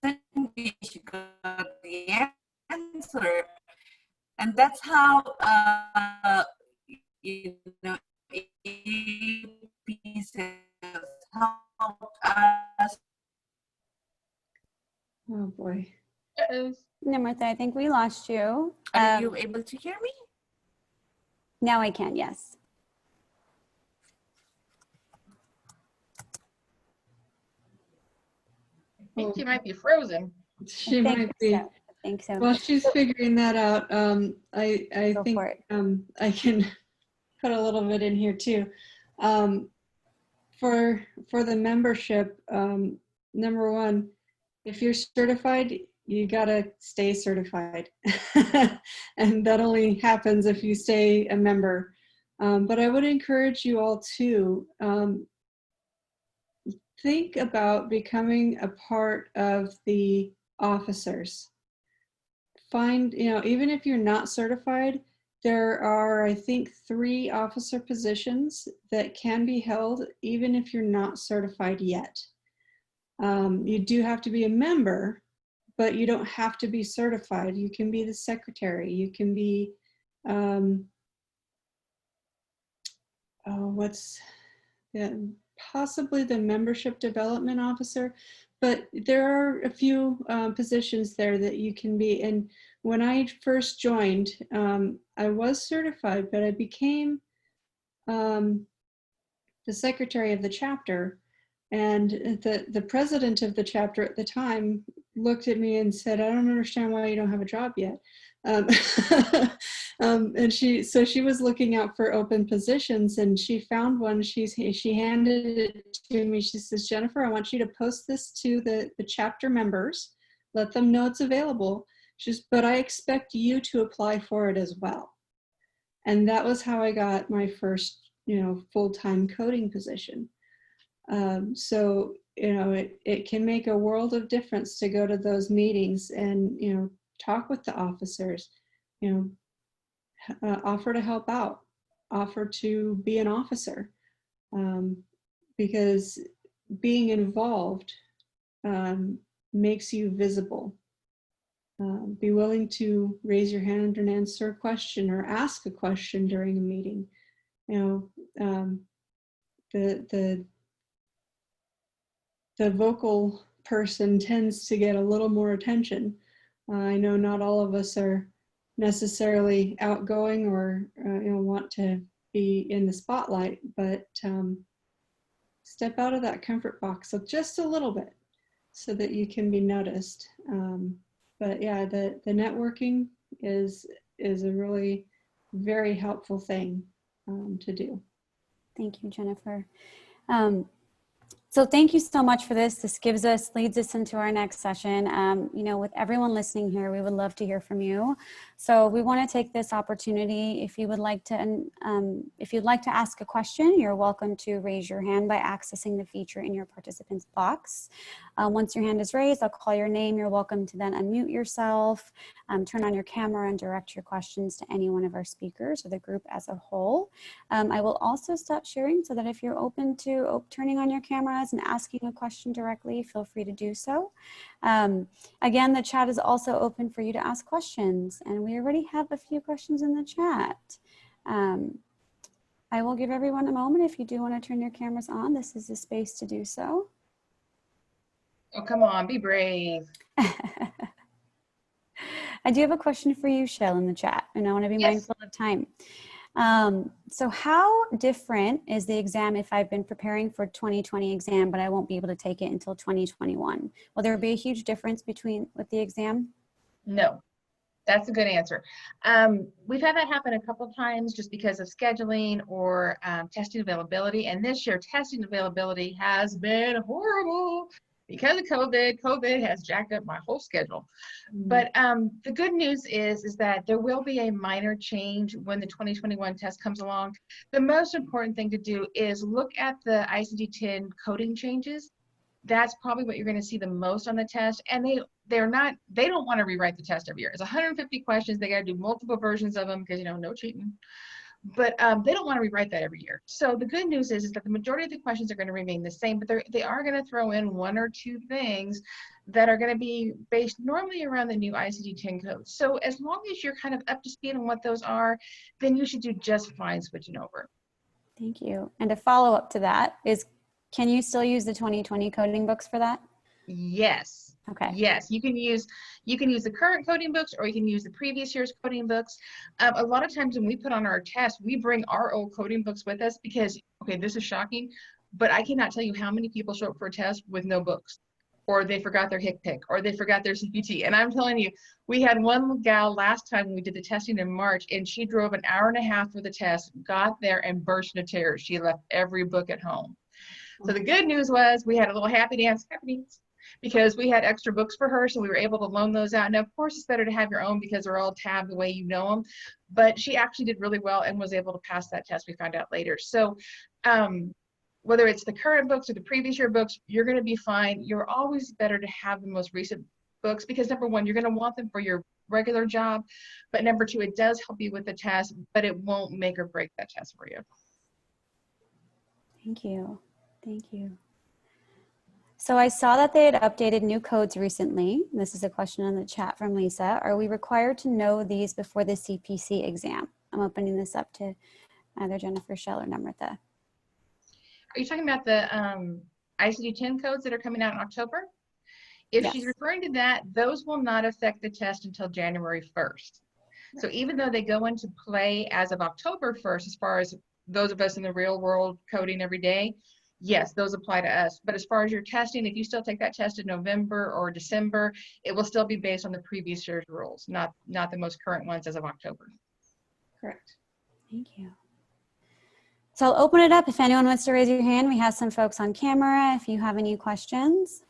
Cindy, she got the answer, and that's how AAPC helped us. Oh boy. Namratha, I think we lost you. Are you able to hear me? Now I can, yes. think she might be frozen. She I might think be. so. I think so. Well, she's figuring that out. I Go think for it. I can put a little bit in here too. For the membership, number one, if you're certified, you gotta stay certified, and that only happens if you stay a member. But I would encourage you all to think about becoming a part of the officers. Find, even if you're not certified, there are, I think, 3 officer positions that can be held even if you're not certified yet. You do have to be a member, but you don't have to be certified. You can be the secretary. You can be, possibly the membership development officer, but there are a few positions there that you can be. And when I first joined, I was certified, but I became the secretary of the chapter. And the president of the chapter at the time looked at me and said, "I don't understand why you don't have a job yet." And she was looking out for open positions, and she found one. She handed it to me. She says, "Jennifer, I want you to post this to the chapter members. Let them know it's available. But I expect you to apply for it as well." And that was how I got my first, full-time coding position. So, it can make a world of difference to go to those meetings and, talk with the officers, offer to help out, offer to be an officer, because being involved makes you visible. Be willing to raise your hand and answer a question or ask a question during a meeting. The vocal person tends to get a little more attention. I know not all of us are necessarily outgoing or want to be in the spotlight, but step out of that comfort box just a little bit so that you can be noticed. But yeah, the networking is a really very helpful thing to do. Thank you, Jennifer. So thank you so much for this. This leads us into our next session. With everyone listening here, we would love to hear from you. So we want to take this opportunity. If you'd like to ask a question, you're welcome to raise your hand by accessing the feature in your participants box. Once your hand is raised, I'll call your name. You're welcome to then unmute yourself, turn on your camera, and direct your questions to any one of our speakers or the group as a whole. I will also stop sharing so that if you're open to turning on your cameras and asking a question directly, feel free to do so. Again, the chat is also open for you to ask questions, and we already have a few questions in the chat. I will give everyone a moment. If you do want to turn your cameras on, this is the space to do so. Oh, come on, be brave. I do have a question for you, Shell, in the chat, and I want to be mindful of time. So how different is the exam if I've been preparing for 2020 exam, but I won't be able to take it until 2021? Will there be a huge difference with the exam? No, that's a good answer. We've had that happen a couple of times just because of scheduling or testing availability. And this year, testing availability has been horrible. Because of COVID has jacked up my whole schedule. But the good news is that there will be a minor change when the 2021 test comes along. The most important thing to do is look at the ICD-10 coding changes. That's probably what you're going to see the most on the test. And they don't want to rewrite the test every year. It's 150 questions. They got to do multiple versions of them because, no cheating. But they don't want to rewrite that every year. So the good news is that the majority of the questions are going to remain the same, but they are going to throw in 1 or 2 things that are going to be based normally around the new ICD-10 code. So as long as you're kind of up to speed on what those are, then you should do just fine switching over. Thank you. And a follow-up to that is, can you still use the 2020 coding books for that? Yes. Okay. Yes, you can use the current coding books, or you can use the previous year's coding books. A lot of times when we put on our test, we bring our old coding books with us because, okay, this is shocking, but I cannot tell you how many people show up for a test with no books. or they forgot their hick pick, or they forgot their CPT. And I'm telling you, we had one gal last time when we did the testing in March, and she drove an hour and a half for the test, got there and burst into tears. She left every book at home. So the good news was we had a little happy dance, because we had extra books for her, so we were able to loan those out. Now, of course, it's better to have your own because they're all tabbed the way you know them, but she actually did really well and was able to pass that test, we found out later. So whether it's the current books or the previous year books, you're going to be fine. You're always better to have the most recent books because number one, you're going to want them for your regular job, but number two, it does help you with the test, but it won't make or break that test for you. Thank you. Thank you. So I saw that they had updated new codes recently. This is a question in the chat from Lisa. Are we required to know these before the CPC exam? I'm opening this up to either Jennifer Schell or Namrata. Are you talking about the ICD-10 codes that are coming out in October? If she's referring to that, those will not affect the test until January 1st. So even though they go into play as of October 1st, as far as those of us in the real world coding every day, yes, those apply to us. But as far as your testing, if you still take that test in November or December, it will still be based on the previous year's rules, not the most current ones as of October. Correct. Thank you. So I'll open it up if anyone wants to raise your hand. We have some folks on camera if you have any questions.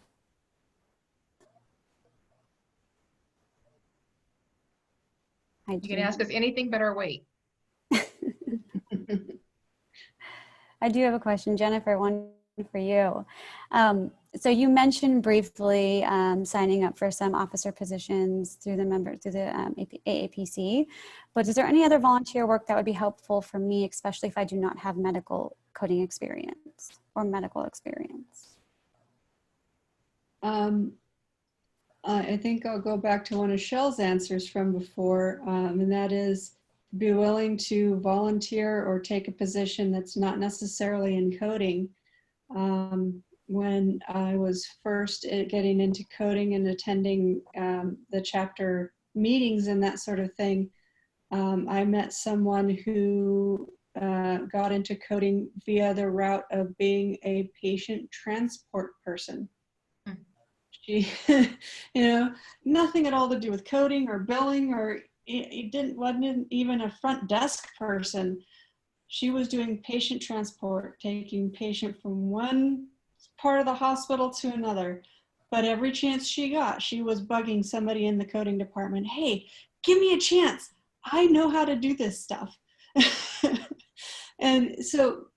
You can ask us anything but our weight. I do have a question, Jennifer, one for you. So you mentioned briefly signing up for some officer positions through the AAPC, but is there any other volunteer work that would be helpful for me, especially if I do not have medical coding experience or medical experience? I think I'll go back to one of Shell's answers from before, and that is be willing to volunteer or take a position that's not necessarily in coding. When I was first getting into coding and attending the chapter meetings and that sort of thing, I met someone who got into coding via the route of being a patient transport person. She, nothing at all to do with coding or billing, or wasn't even a front desk person. She was doing patient transport, taking patient from one part of the hospital to another. But every chance she got, she was bugging somebody in the coding department. Hey, give me a chance. I know how to do this stuff. And so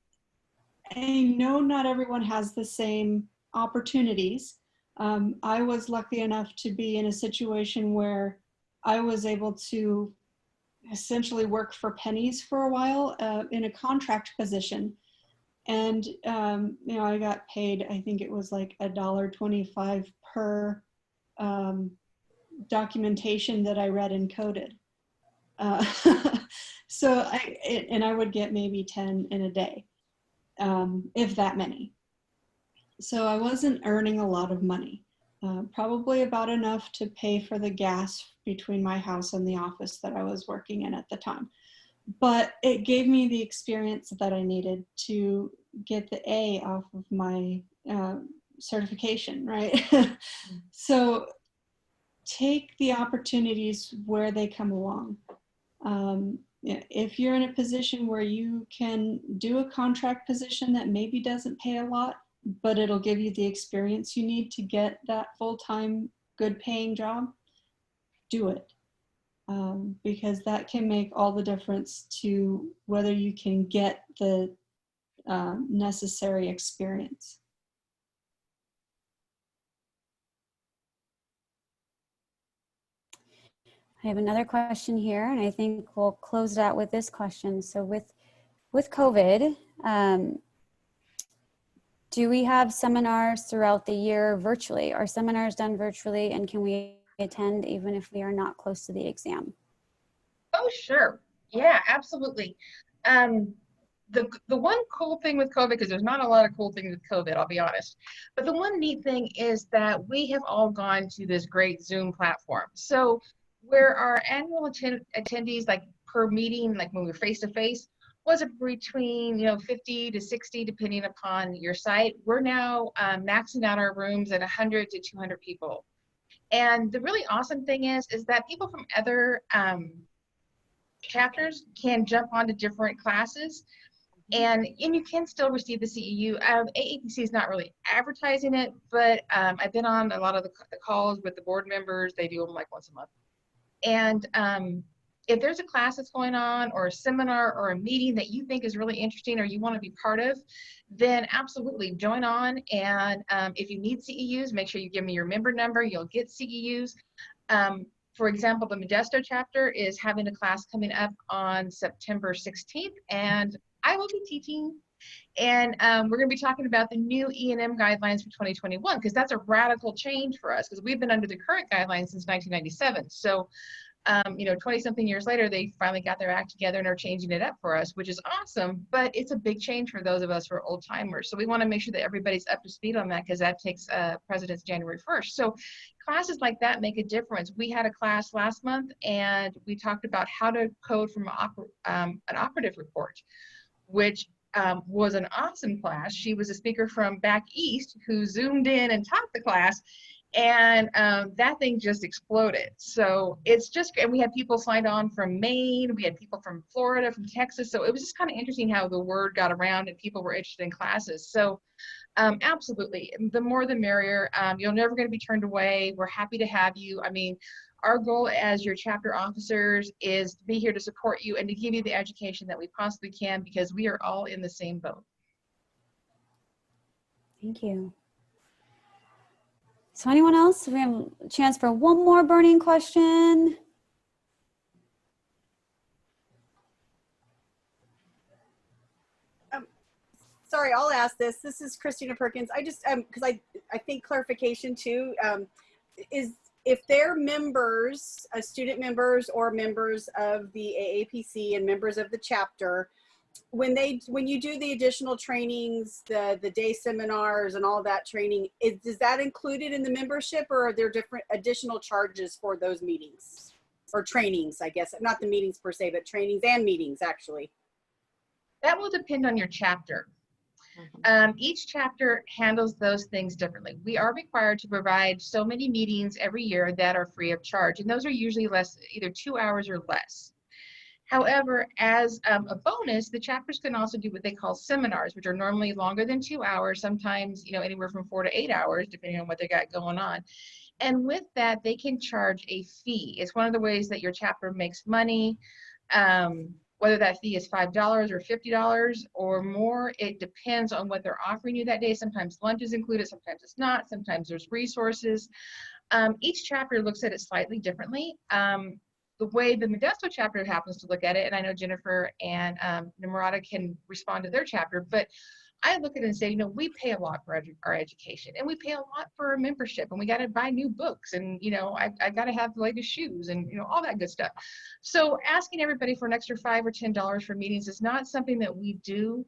I know not everyone has the same opportunities. I was lucky enough to be in a situation where I was able to essentially work for pennies for a while in a contract position. And, I got paid, I think it was like $1.25 per documentation that I read and coded. So I would get maybe 10 in a day, if that many. So I wasn't earning a lot of money, probably about enough to pay for the gas between my house and the office that I was working in at the time. But it gave me the experience that I needed to get the A off of my certification, right? So take the opportunities where they come along. If you're in a position where you can do a contract position that maybe doesn't pay a lot, but it'll give you the experience you need to get that full-time, good paying job, do it. Because that can make all the difference to whether you can get the necessary experience. I have another question here, and I think we'll close it out with this question. So with COVID, do we have seminars throughout the year virtually? Are seminars done virtually, and can we attend even if we are not close to the exam? Oh, sure. Yeah, absolutely. The one cool thing with COVID, because there's not a lot of cool things with COVID, I'll be honest, but the one neat thing is that we have all gone to this great Zoom platform. So where our annual attendees, like per meeting, like when we're face to face, was between 50 to 60 depending upon your site. We're now maxing out our rooms at 100 to 200 people. And the really awesome thing is that people from other chapters can jump onto different classes, and you can still receive the CEU. AAPC is not really advertising it, but I've been on a lot of the calls with the board members. They do them like once a month. And if there's a class that's going on, or a seminar or a meeting that you think is really interesting or you want to be part of, then absolutely join on. And if you need CEUs, make sure you give me your member number. You'll get CEUs. For example, the Modesto chapter is having a class coming up on September 16th, and I will be teaching. And we're going to be talking about the new E&M guidelines for 2021, because that's a radical change for us, because we've been under the current guidelines since 1997. So 20-something years later, they finally got their act together and are changing it up for us, which is awesome, but it's a big change for those of us who are old timers. So we want to make sure that everybody's up to speed on that, because that takes precedence January 1st. So classes like that make a difference. We had a class last month, and we talked about how to code from an operative report, which was an awesome class. She was a speaker from back east who zoomed in and taught the class. And that thing just exploded. So it's just, and we had people signed on from Maine, we had people from Florida, from Texas. So it was just kind of interesting how the word got around and people were interested in classes. So absolutely, the more the merrier. You're never going to be turned away. We're happy to have you. I mean, our goal as your chapter officers is to be here to support you and to give you the education that we possibly can, because we are all in the same boat. Thank you. So anyone else? We have a chance for one more burning question. Sorry, I'll ask this. This is Christina Perkins. I just, because I think clarification too, is if they're members, student members or members of the AAPC and members of the chapter, when you do the additional trainings, the day seminars and all that training, is that included in the membership, or are there different additional charges for those meetings or trainings? I guess not the meetings per se, but trainings and meetings actually. That will depend on your chapter. Each chapter handles those things differently. We are required to provide so many meetings every year that are free of charge, and those are usually less, either 2 hours or less. However, as a bonus, the chapters can also do what they call seminars, which are normally longer than 2 hours, sometimes anywhere from 4 to 8 hours, depending on what they got going on. And with that, they can charge a fee. It's one of the ways that your chapter makes money. Whether that fee is $5 or $50 or more, it depends on what they're offering you that day. Sometimes lunch is included, sometimes it's not, sometimes there's resources. Each chapter looks at it slightly differently. The way the Modesto chapter happens to look at it, and I know Jennifer and Nimrata can respond to their chapter, but I look at it and say, we pay a lot for our education, and we pay a lot for our membership, and we got to buy new books, and I got to have the latest shoes, and all that good stuff. So asking everybody for an extra $5 or $10 for meetings is not something that we do.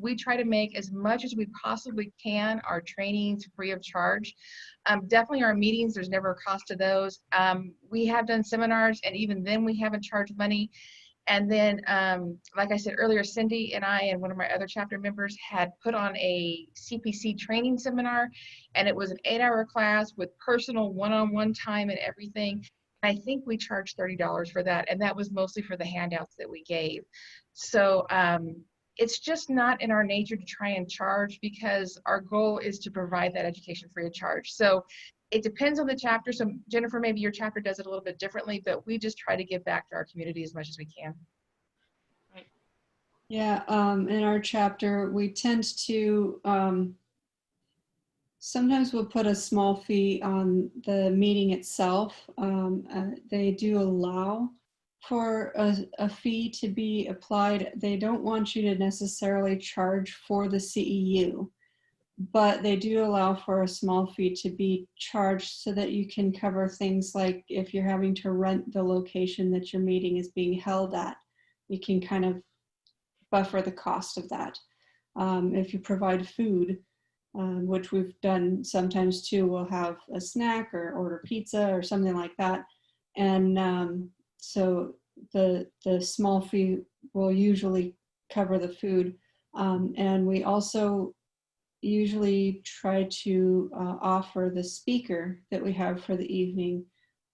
We try to make as much as we possibly can our trainings free of charge. Definitely our meetings, there's never a cost to those. We have done seminars, and even then we haven't charged money. And then, like I said earlier, Cindy and I and one of my other chapter members had put on a CPC training seminar, and it was an 8-hour class with personal one-on-one time and everything. I think we charged $30 for that, and that was mostly for the handouts that we gave. So it's just not in our nature to try and charge, because our goal is to provide that education free of charge. So it depends on the chapter. So Jennifer, maybe your chapter does it a little bit differently, but we just try to give back to our community as much as we can. Yeah, in our chapter, we tend to, sometimes we'll put a small fee on the meeting itself. They do allow for a fee to be applied. They don't want you to necessarily charge for the CEU, but they do allow for a small fee to be charged so that you can cover things like if you're having to rent the location that your meeting is being held at, you can kind of buffer the cost of that. If you provide food, which we've done sometimes too, we'll have a snack or order pizza or something like that. And so the small fee will usually cover the food. And we also usually try to offer the speaker that we have for the evening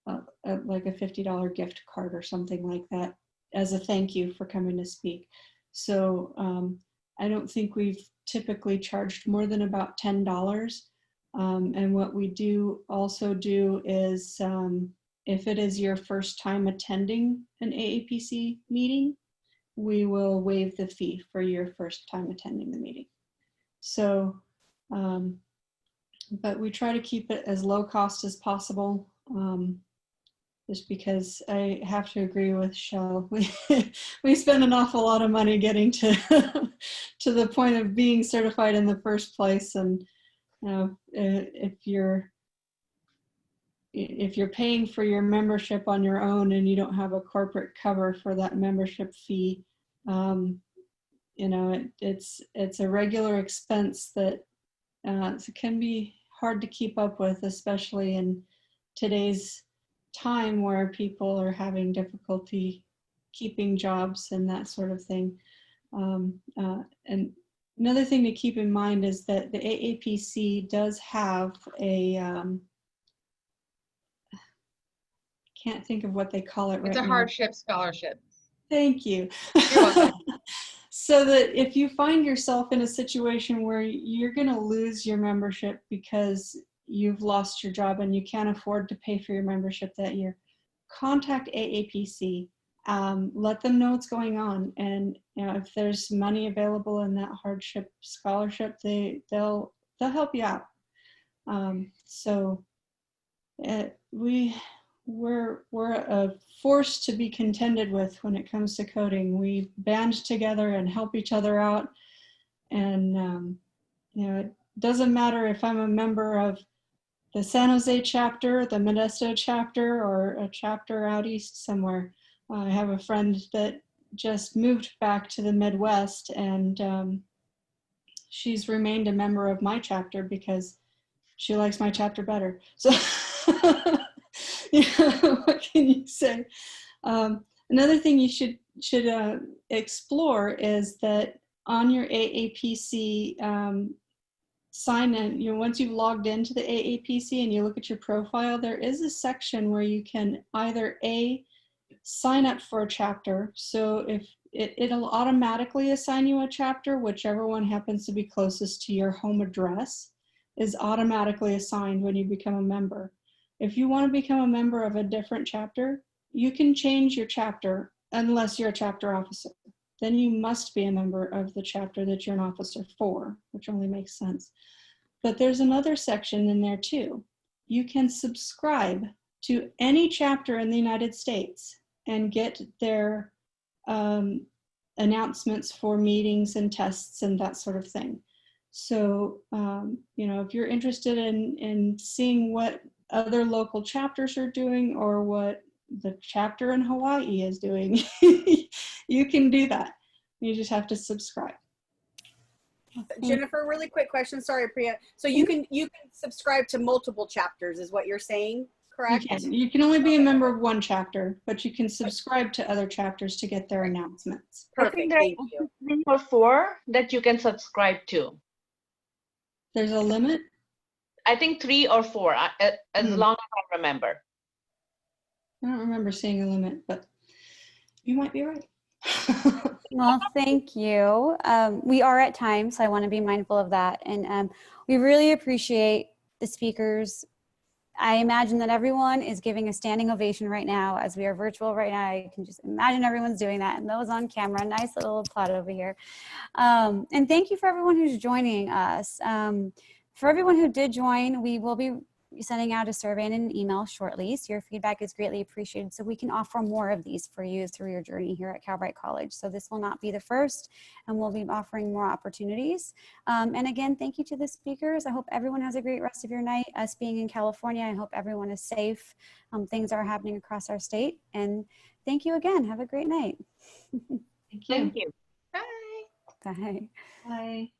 like a $50 gift card or something like that as a thank you for coming to speak. So I don't think we've typically charged more than about $10. And what we do also do is if it is your first time attending an AAPC meeting, we will waive the fee for your first time attending the meeting. So, but we try to keep it as low cost as possible. Just because I have to agree with Shell. We spend an awful lot of money getting to to the point of being certified in the first place. And you know, if you're paying for your membership on your own and you don't have a corporate cover for that membership fee, you know, it's a regular expense that can be hard to keep up with, especially in today's time where people are having difficulty keeping jobs and that sort of thing. And another thing to keep in mind is that the AAPC does have a, can't think of what they call it right now. It's a hardship scholarship. Thank you. You're welcome. So that if you find yourself in a situation where you're going to lose your membership because you've lost your job and you can't afford to pay for your membership that year, contact AAPC. Let them know what's going on, and you know, if there's money available in that hardship scholarship, they'll help you out. We're a force to be contended with when it comes to coding. We band together and help each other out, and you know, it doesn't matter if I'm a member of the San Jose chapter, the Modesto chapter, or a chapter out east somewhere. I have a friend that just moved back to the Midwest, and she's remained a member of my chapter because she likes my chapter better. So, you know, what can you say? Another thing you should explore is that on your AAPC sign in, you know, once you've logged into the AAPC and you look at your profile, there is a section where you can either sign up for a chapter. So if it'll automatically assign you a chapter, whichever one happens to be closest to your home address is automatically assigned when you become a member. If you want to become a member of a different chapter, you can change your chapter unless you're a chapter officer. Then you must be a member of the chapter that you're an officer for, which only makes sense. But there's another section in there too. You can subscribe to any chapter in the United States and get their announcements for meetings and tests and that sort of thing. So, you know, if you're interested in seeing what other local chapters are doing or what the chapter in Hawaii is doing, you can do that. You just have to subscribe. Jennifer, really quick question. Sorry, Priya. So you can subscribe to multiple chapters is what you're saying, correct? You can only be a member of one chapter, but you can subscribe to other chapters to get their announcements. Perfect, thank you. 3 or 4 that you can subscribe to. There's a limit? I think 3 or 4, as long as I remember. I don't remember seeing a limit, but you might be right. Well, thank you. We are at time, so I want to be mindful of that. And we really appreciate the speakers. I imagine that everyone is giving a standing ovation right now as we are virtual right now. I can just imagine everyone's doing that, and those on camera. Nice little applaud over here. And thank you for everyone who's joining us. For everyone who did join, we will be sending out a survey and an email shortly. So your feedback is greatly appreciated so we can offer more of these for you through your journey here at Calbright College. So this will not be the first, and we'll be offering more opportunities. And again, thank you to the speakers. I hope everyone has a great rest of your night. Us being in California, I hope everyone is safe. Things are happening across our state. And thank you again. Have a great night. Thank you. Thank you. Bye. Bye. Bye.